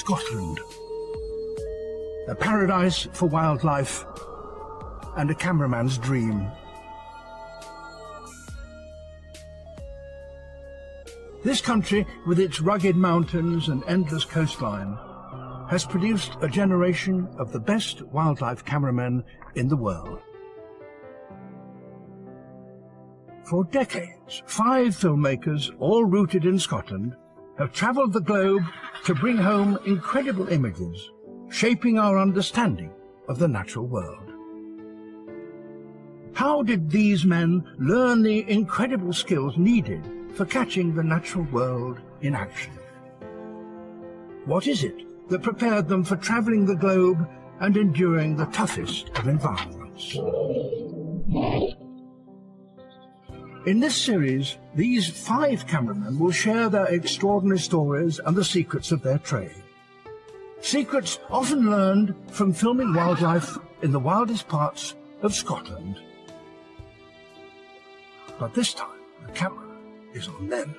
Scotland. A paradise for wildlife and a cameraman's dream. This country, with its rugged mountains and endless coastline, has produced a generation of the best wildlife cameramen in the world. For decades, 5 filmmakers, all rooted in Scotland, have travelled the globe to bring home incredible images, shaping our understanding of the natural world. How did these men learn the incredible skills needed for catching the natural world in action? What is it that prepared them for travelling the globe and enduring the toughest of environments? In this series, these 5 cameramen will share their extraordinary stories and the secrets of their trade. Secrets often learned from filming wildlife in the wildest parts of Scotland. But this time, the camera is on them.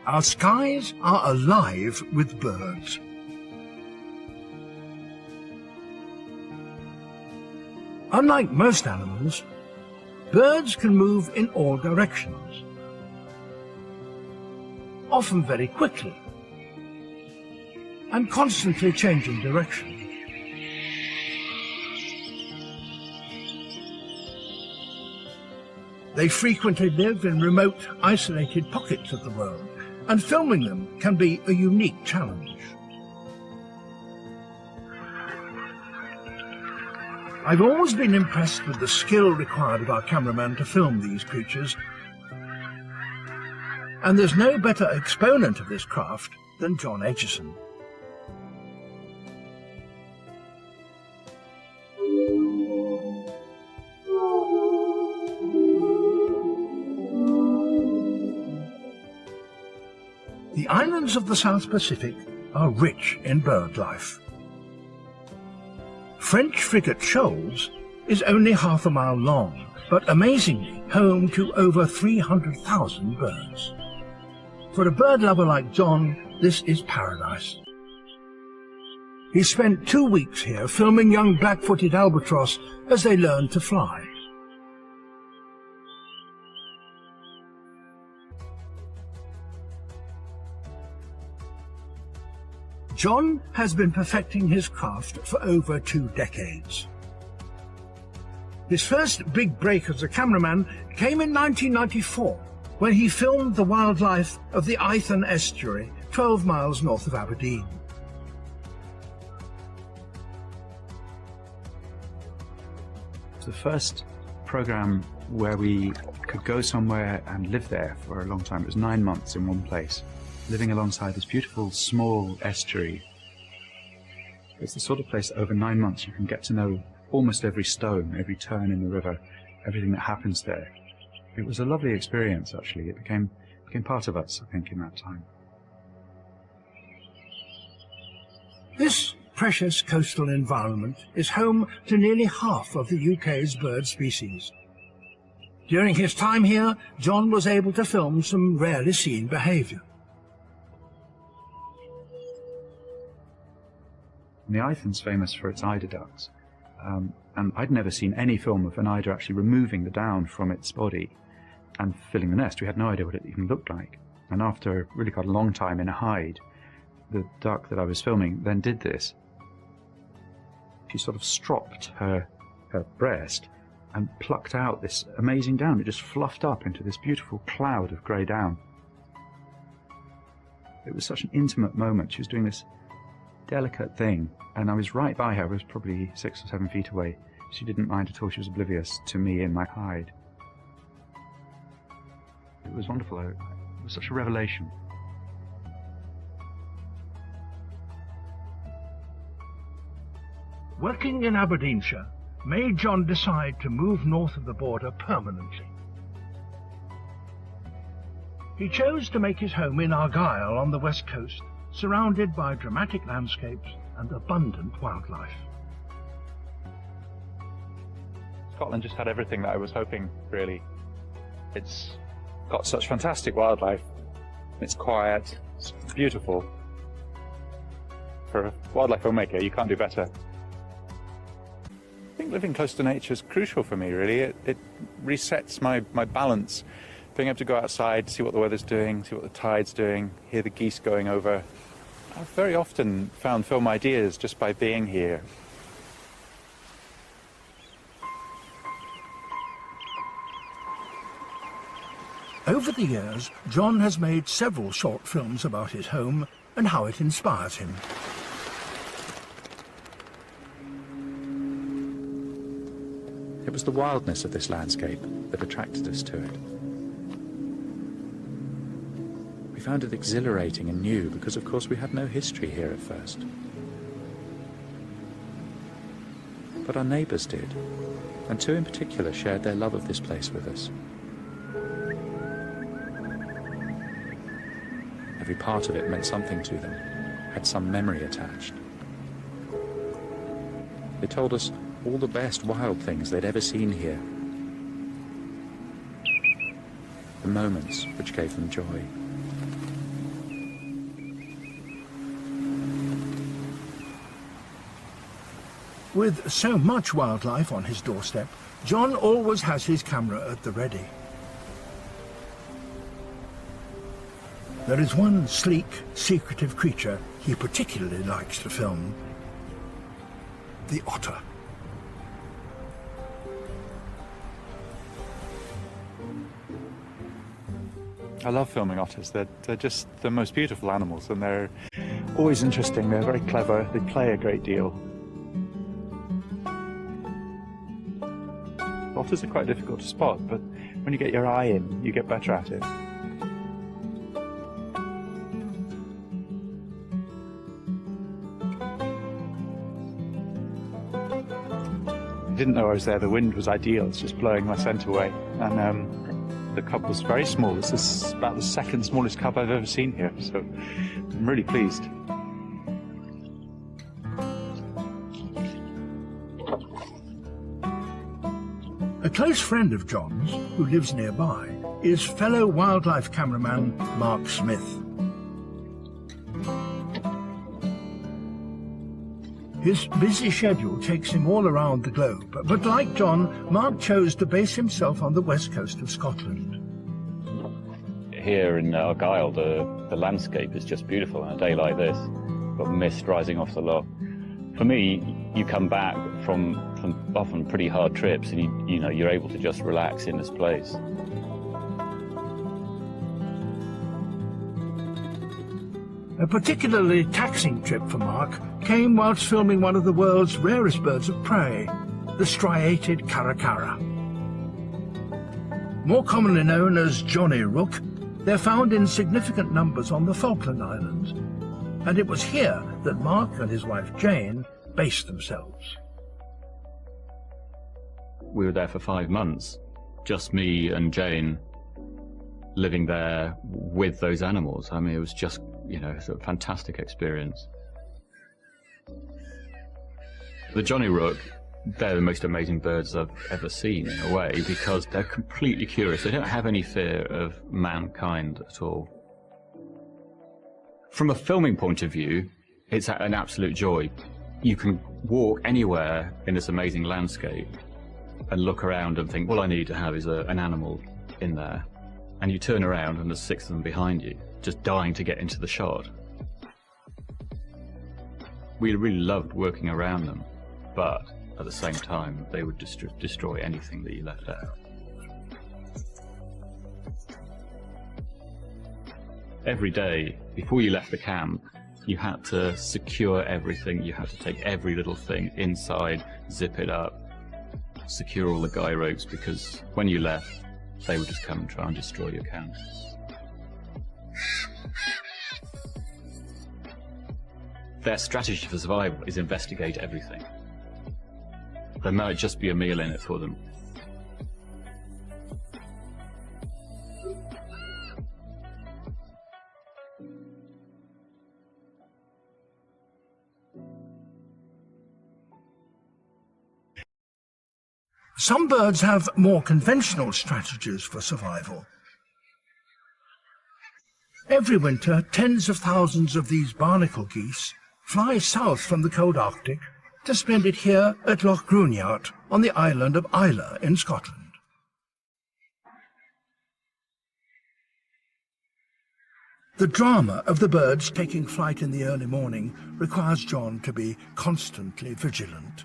Our skies are alive with birds. Unlike most animals, birds can move in all directions, often very quickly, and constantly changing direction. They frequently live in remote, isolated pockets of the world, and filming them can be a unique challenge. I've always been impressed with the skill required of our cameraman to film these creatures, and there's no better exponent of this craft than John Aitchison. The islands of the South Pacific are rich in bird life. French frigate Shoals is only half a mile long, but amazingly home to over 300,000 birds. For a bird lover like John, this is paradise. He spent 2 weeks here filming young black-footed albatross as they learn to fly. John has been perfecting his craft for over 2 decades. His first big break as a cameraman came in 1994, when he filmed the wildlife of the Eithne estuary, 12 miles north of Aberdeen. The first program where we could go somewhere and live there for a long time. It was 9 months in one place, living alongside this beautiful small estuary. It's the sort of place that over 9 months you can get to know almost every stone, every turn in the river, everything that happens there. It was a lovely experience, actually. It became part of us, I think, in that time. This precious coastal environment is home to nearly half of the UK's bird species. During his time here, John was able to film some rarely seen behaviour. The Eithne's famous for its eider ducks, and I'd never seen any film of an eider actually removing the down from its body and filling the nest. We had no idea what it even looked like. And after really quite a long time in a hide, the duck that I was filming then did this. She sort of stropped her breast and plucked out this amazing down. It just fluffed up into this beautiful cloud of grey down. It was such an intimate moment. She was doing this delicate thing, and I was right by her. I was probably 6 or 7 feet away. She didn't mind at all. She was oblivious to me in my hide. It was wonderful. It was such a revelation. Working in Aberdeenshire made John decide to move north of the border permanently. He chose to make his home in Argyll on the west coast, surrounded by dramatic landscapes and abundant wildlife. Scotland just had everything that I was hoping, really. It's got such fantastic wildlife. It's quiet, it's beautiful. For a wildlife filmmaker, you can't do better. I think living close to nature is crucial for me, really. It resets my balance. Being able to go outside, see what the weather's doing, see what the tide's doing, hear the geese going over. I've very often found film ideas just by being here. Over the years, John has made several short films about his home and how it inspires him. It was the wildness of this landscape that attracted us to it. We found it exhilarating and new because, of course, we had no history here at first. But our neighbours did, and two in particular shared their love of this place with us. Every part of it meant something to them, had some memory attached. They told us all the best wild things they'd ever seen here. The moments which gave them joy. With so much wildlife on his doorstep, John always has his camera at the ready. There is one sleek, secretive creature he particularly likes to film: the otter. I love filming otters. They're just the most beautiful animals, and they're always interesting. They're very clever. They play a great deal. Otters are quite difficult to spot, but when you get your eye in, you get better at it. I didn't know I was there. The wind was ideal. It's just blowing my scent away. And the cub was very small. This is about the second smallest cub I've ever seen here, so I'm really pleased. A close friend of John's, who lives nearby, is fellow wildlife cameraman Mark Smith. His busy schedule takes him all around the globe, but like John, Mark chose to base himself on the west coast of Scotland. Here in Argyll, the landscape is just beautiful on a day like this. Got mist rising off the loch. For me, you come back from often pretty hard trips, and you know you're able to just relax in this place. A particularly taxing trip for Mark came whilst filming one of the world's rarest birds of prey, the striated caracara. More commonly known as Johnny Rook, they're found in significant numbers on the Falkland Islands, and it was here that Mark and his wife Jane based themselves. We were there for 5 months, just me and Jane living there with those animals. I mean, it was just, you know, it's a fantastic experience. The Johnny Rook, they're the most amazing birds I've ever seen, in a way, because they're completely curious. They don't have any fear of mankind at all. From a filming point of view, it's an absolute joy. You can walk anywhere in this amazing landscape and look around and think, all I need to have is an animal in there. And you turn around and there's 6 of them behind you, just dying to get into the shot. We really loved working around them, but at the same time, they would destroy anything that you left out. Every day, before you left the camp, you had to secure everything. You had to take every little thing inside, zip it up, secure all the guy ropes, because when you left, they would just come and try and destroy your camp. Their strategy for survival is investigate everything. There might just be a meal in it for them. Some birds have more conventional strategies for survival. Every winter, tens of thousands of these barnacle geese fly south from the cold Arctic to spend it here at Loch Gruinart on the island of Islay in Scotland. The drama of the birds taking flight in the early morning requires John to be constantly vigilant.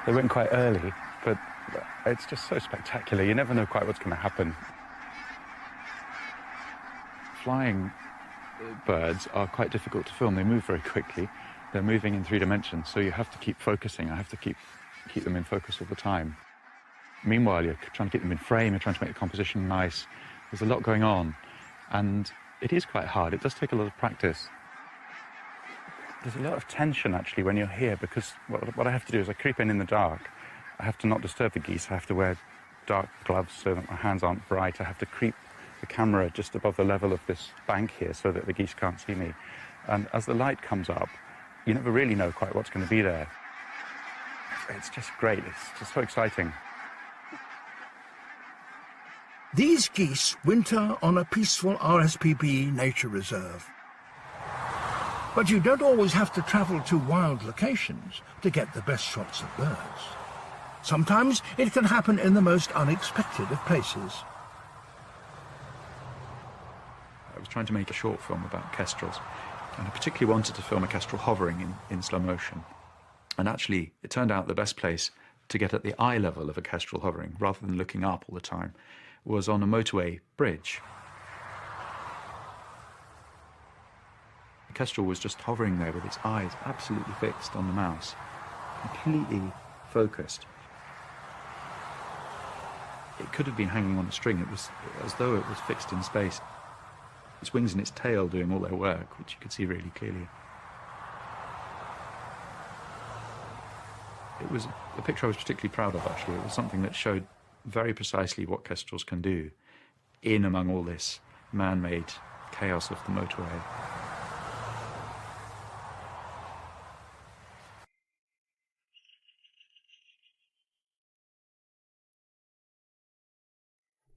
They went quite early, but it's just so spectacular. You never know quite what's going to happen. Flying birds are quite difficult to film. They move very quickly. They're moving in 3 dimensions, so you have to keep focusing. I have to keep them in focus all the time. Meanwhile, you're trying to keep them in frame. You're trying to make the composition nice. There's a lot going on, and it is quite hard. It does take a lot of practice. There's a lot of tension, actually, when you're here, because what I have to do is I creep in the dark. I have to not disturb the geese. I have to wear dark gloves so that my hands aren't bright. I have to creep the camera just above the level of this bank here so that the geese can't see me. And as the light comes up, you never really know quite what's going to be there. It's just great. It's just so exciting. These geese winter on a peaceful RSPB nature reserve. But you don't always have to travel to wild locations to get the best shots of birds. Sometimes it can happen in the most unexpected of places. I was trying to make a short film about kestrels, and I particularly wanted to film a kestrel hovering in slow motion. And actually, it turned out the best place to get at the eye level of a kestrel hovering, rather than looking up all the time, was on a motorway bridge. The kestrel was just hovering there with its eyes absolutely fixed on the mouse, completely focused. It could have been hanging on a string. It was as though it was fixed in space. Its wings and its tail doing all their work, which you could see really clearly. It was a picture I was particularly proud of, actually. It was something that showed very precisely what kestrels can do in among all this man-made chaos of the motorway.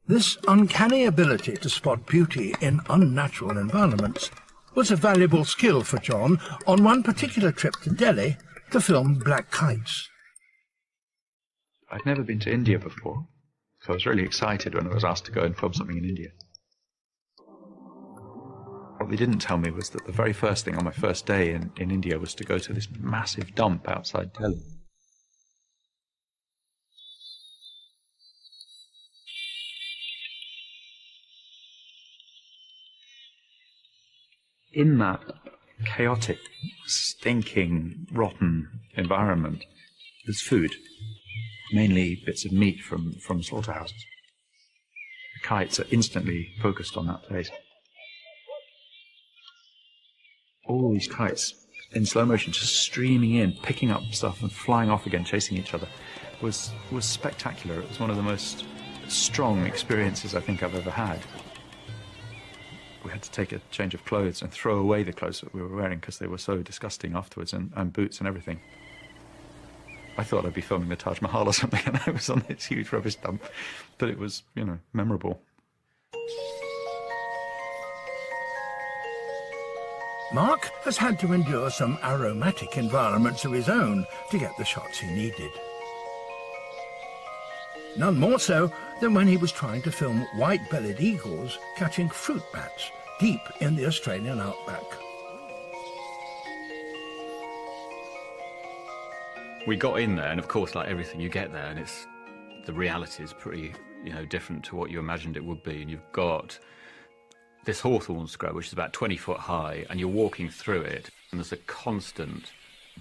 This uncanny ability to spot beauty in unnatural environments was a valuable skill for John on one particular trip to Delhi to film black kites. I'd never been to India before, so I was really excited when I was asked to go and film something in India. What they didn't tell me was that the very first thing on my first day in India was to go to this massive dump outside Delhi. In that chaotic, stinking, rotten environment, there's food, mainly bits of meat from slaughterhouses. The kites are instantly focused on that place. All these kites in slow motion, just streaming in, picking up stuff and flying off again, chasing each other, was spectacular. It was one of the most strong experiences I think I've ever had. We had to take a change of clothes and throw away the clothes that we were wearing because they were so disgusting afterwards, and boots and everything. I thought I'd be filming the Taj Mahal or something, and I was on this huge rubbish dump, but it was, memorable. Mark has had to endure some aromatic environments of his own to get the shots he needed. None more so than when he was trying to film white-bellied eagles catching fruit bats deep in the Australian outback. We got in there, and of course, like everything, you get there, and the reality is pretty, different to what you imagined it would be. And you've got this hawthorn scrub, which is about 20 foot high, and you're walking through it, and there's a constant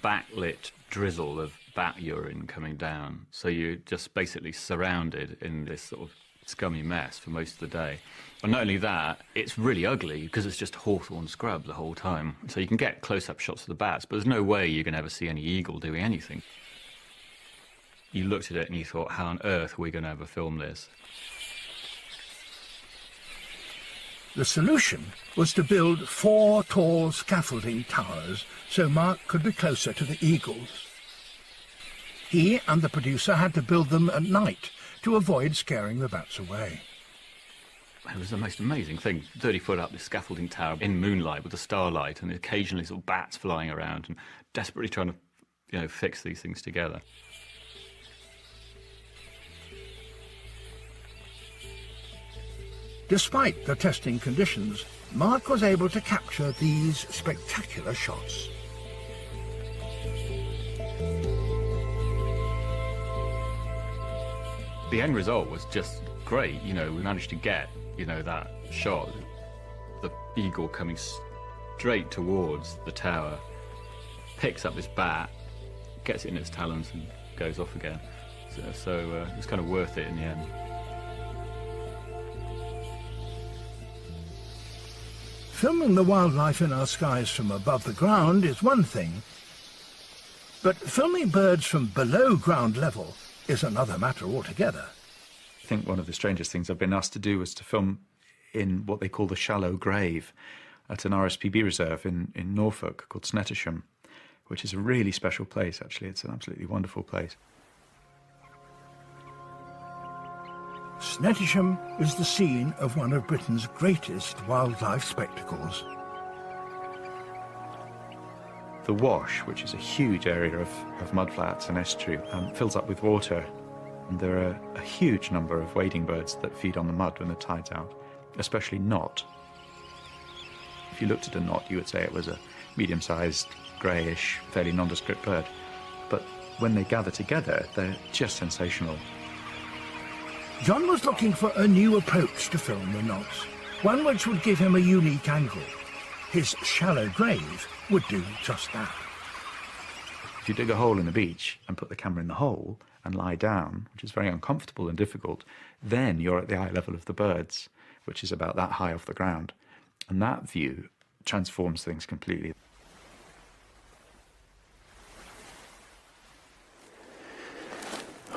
backlit drizzle of bat urine coming down. So you're just basically surrounded in this sort of scummy mess for most of the day. And not only that, it's really ugly because it's just hawthorn scrub the whole time. So you can get close-up shots of the bats, but there's no way you can ever see any eagle doing anything. You looked at it and you thought, how on earth are we going to ever film this? The solution was to build 4 tall scaffolding towers so Mark could be closer to the eagles. He and the producer had to build them at night to avoid scaring the bats away. It was the most amazing thing, 30 foot up this scaffolding tower in moonlight with the starlight and occasionally sort of bats flying around and desperately trying to, fix these things together. Despite the testing conditions, Mark was able to capture these spectacular shots. The end result was just great. We managed to get, that shot, the eagle coming straight towards the tower, picks up this bat, gets it in its talons and goes off again. So it was kind of worth it in the end. Filming the wildlife in our skies from above the ground is one thing, but filming birds from below ground level is another matter altogether. I think one of the strangest things I've been asked to do was to film in what they call the shallow grave at an RSPB reserve in Norfolk called Snettisham, which is a really special place, actually. It's an absolutely wonderful place. Snettisham is the scene of one of Britain's greatest wildlife spectacles. The Wash, which is a huge area of mudflats and estuary, fills up with water. And there are a huge number of wading birds that feed on the mud when the tide's out, especially knot. If you looked at a knot, you would say it was a medium-sized, greyish, fairly nondescript bird. But when they gather together, they're just sensational. John was looking for a new approach to film the knots, one which would give him a unique angle. His shallow grave would do just that. If you dig a hole in the beach and put the camera in the hole and lie down, which is very uncomfortable and difficult, then you're at the eye level of the birds, which is about that high off the ground. And that view transforms things completely.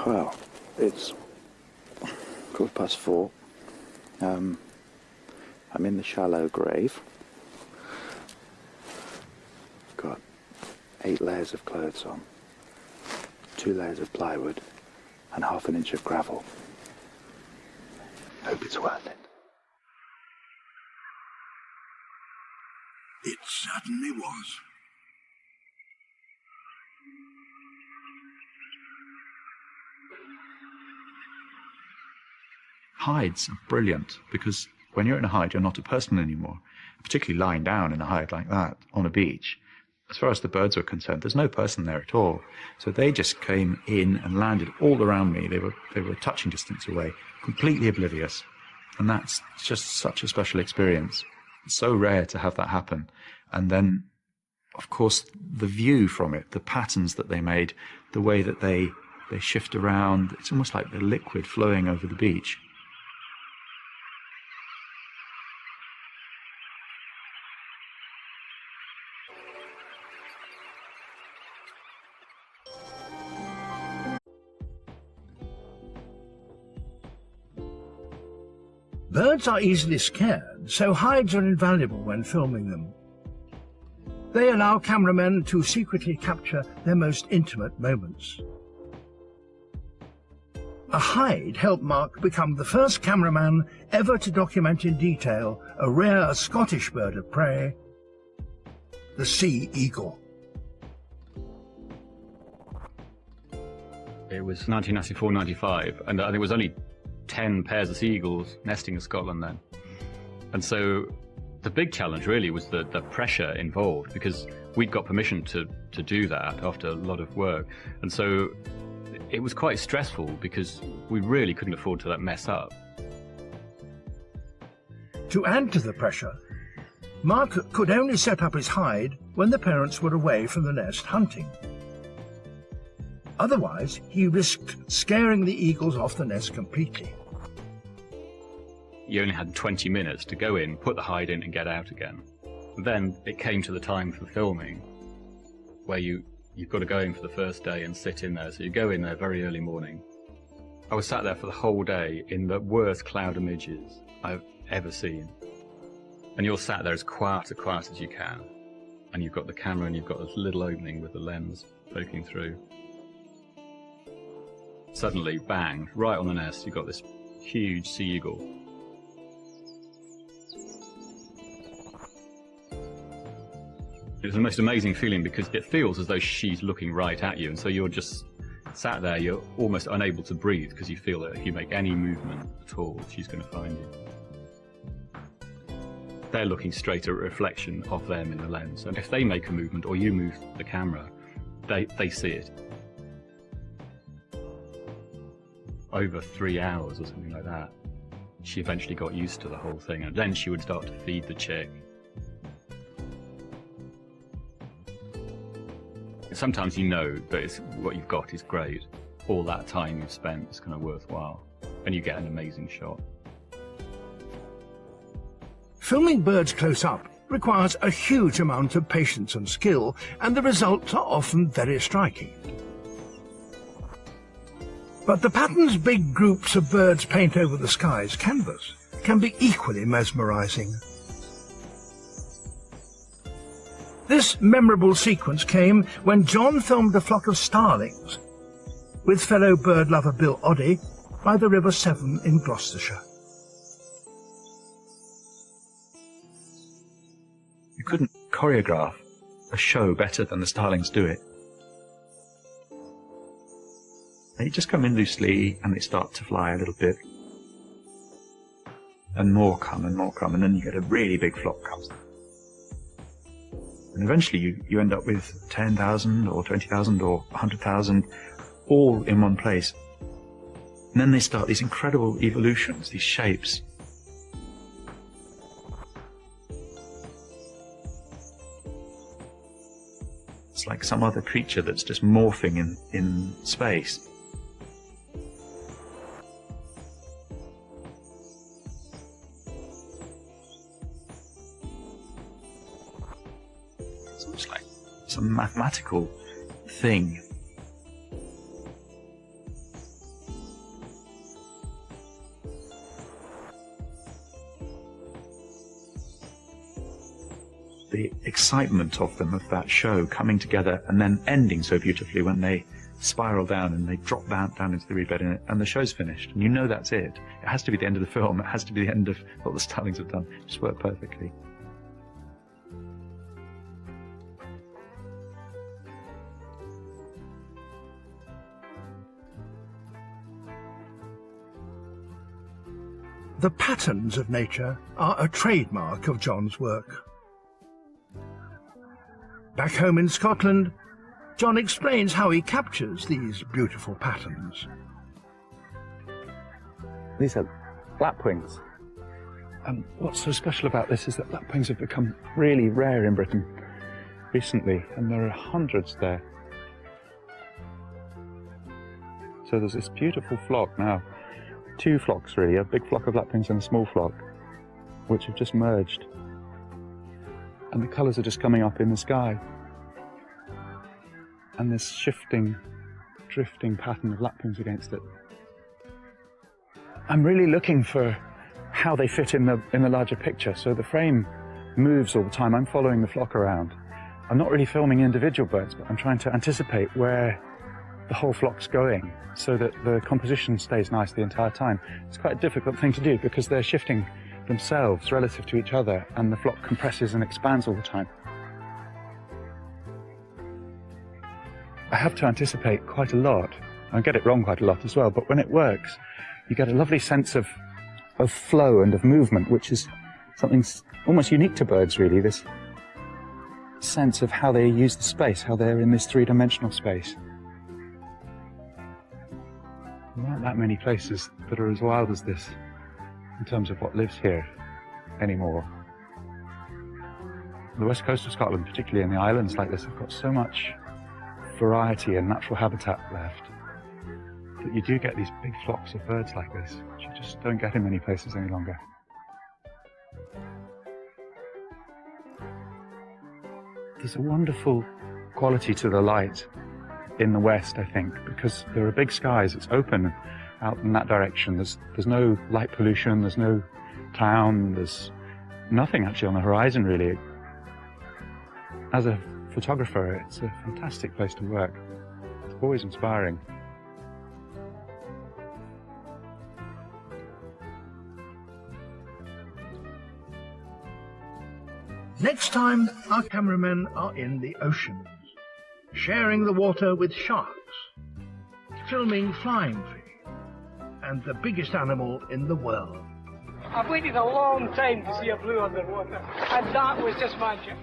Well, it's 4:15. I'm in the shallow grave. Got 8 layers of clothes on, 2 layers of plywood, and half an inch of gravel. Hope it's worth it. It certainly was. Hides are brilliant because when you're in a hide, you're not a person anymore, particularly lying down in a hide like that on a beach. As far as the birds were concerned, there's no person there at all. So they just came in and landed all around me. They were touching distance away, completely oblivious. And that's just such a special experience. It's so rare to have that happen. And then, of course, the view from it, the patterns that they made, the way that they shift around, it's almost like the liquid flowing over the beach. Birds are easily scared, so hides are invaluable when filming them. They allow cameramen to secretly capture their most intimate moments. A hide helped Mark become the first cameraman ever to document in detail a rare Scottish bird of prey, the sea eagle. It was 1994-95, and I think it was only 10 pairs of seagulls nesting in Scotland then. And so the big challenge really was the pressure involved, because we'd got permission to do that after a lot of work. And so it was quite stressful because we really couldn't afford to mess up. To add to the pressure, Mark could only set up his hide when the parents were away from the nest hunting. Otherwise, he risked scaring the eagles off the nest completely. you only had 20 minutes to go in, put the hide in and get out again. Then it came to the time for filming, where you've got to go in for the first day and sit in there. So you go in there very early morning. I was sat there for the whole day in the worst cloud of midges I've ever seen. And you're sat there as quiet as you can. And you've got the camera and you've got this little opening with the lens poking through. Suddenly, bang, right on the nest, you've got this huge sea eagle. It's the most amazing feeling because it feels as though she's looking right at you, and so you're just sat there, you're almost unable to breathe because you feel that if you make any movement at all, she's going to find you. They're looking straight at a reflection of them in the lens, and if they make a movement or you move the camera, they see it. Over 3 hours or something like that, she eventually got used to the whole thing, and then she would start to feed the chick. Sometimes you know that what you've got is great. All that time you've spent is kind of worthwhile, and you get an amazing shot. Filming birds close up requires a huge amount of patience and skill, and the results are often very striking. But the patterns big groups of birds paint over the sky's canvas can be equally mesmerizing. This memorable sequence came when John filmed a flock of starlings with fellow bird lover Bill Oddie by the River Severn in Gloucestershire. You couldn't choreograph a show better than the starlings do it. They just come in loosely and they start to fly a little bit. And more come, and then you get a really big flock comes. And eventually you end up with 10,000 or 20,000 or 100,000 all in one place. And then they start these incredible evolutions, these shapes. It's like some other creature that's just morphing in space. It's almost like some mathematical thing. The excitement of them, of that show coming together and then ending so beautifully when they spiral down and they drop down into the reed bed and the show's finished. And you know that's it. It has to be the end of the film. It has to be the end of what the starlings have done. It just worked perfectly. The patterns of nature are a trademark of John's work. Back home in Scotland, John explains how he captures these beautiful patterns. These are lapwings. And what's so special about this is that lapwings have become really rare in Britain recently, and there are hundreds there. So there's this beautiful flock now, two flocks really, a big flock of lapwings and a small flock, which have just merged. And the colours are just coming up in the sky. And this shifting, drifting pattern of lapwings against it. I'm really looking for how they fit in the larger picture. So the frame moves all the time. I'm following the flock around. I'm not really filming individual birds, but I'm trying to anticipate where the whole flock's going so that the composition stays nice the entire time. It's quite a difficult thing to do because they're shifting themselves relative to each other, and the flock compresses and expands all the time. I have to anticipate quite a lot. I get it wrong quite a lot as well, but when it works, you get a lovely sense of flow and of movement, which is something almost unique to birds, really, this sense of how they use the space, how they're in this three-dimensional space. There aren't that many places that are as wild as this in terms of what lives here anymore. The west coast of Scotland, particularly in the islands like this, have got so much variety and natural habitat left that you do get these big flocks of birds like this, which you just don't get in many places any longer. There's a wonderful quality to the light in the west, I think, because there are big skies. It's open out in that direction. There's no light pollution. There's no town. There's nothing actually on the horizon, really. As a photographer, it's a fantastic place to work. It's always inspiring. Next time, our cameramen are in the oceans, sharing the water with sharks, filming flying fish, and the biggest animal in the world. I've waited a long time to see a blue underwater, and that was just magic.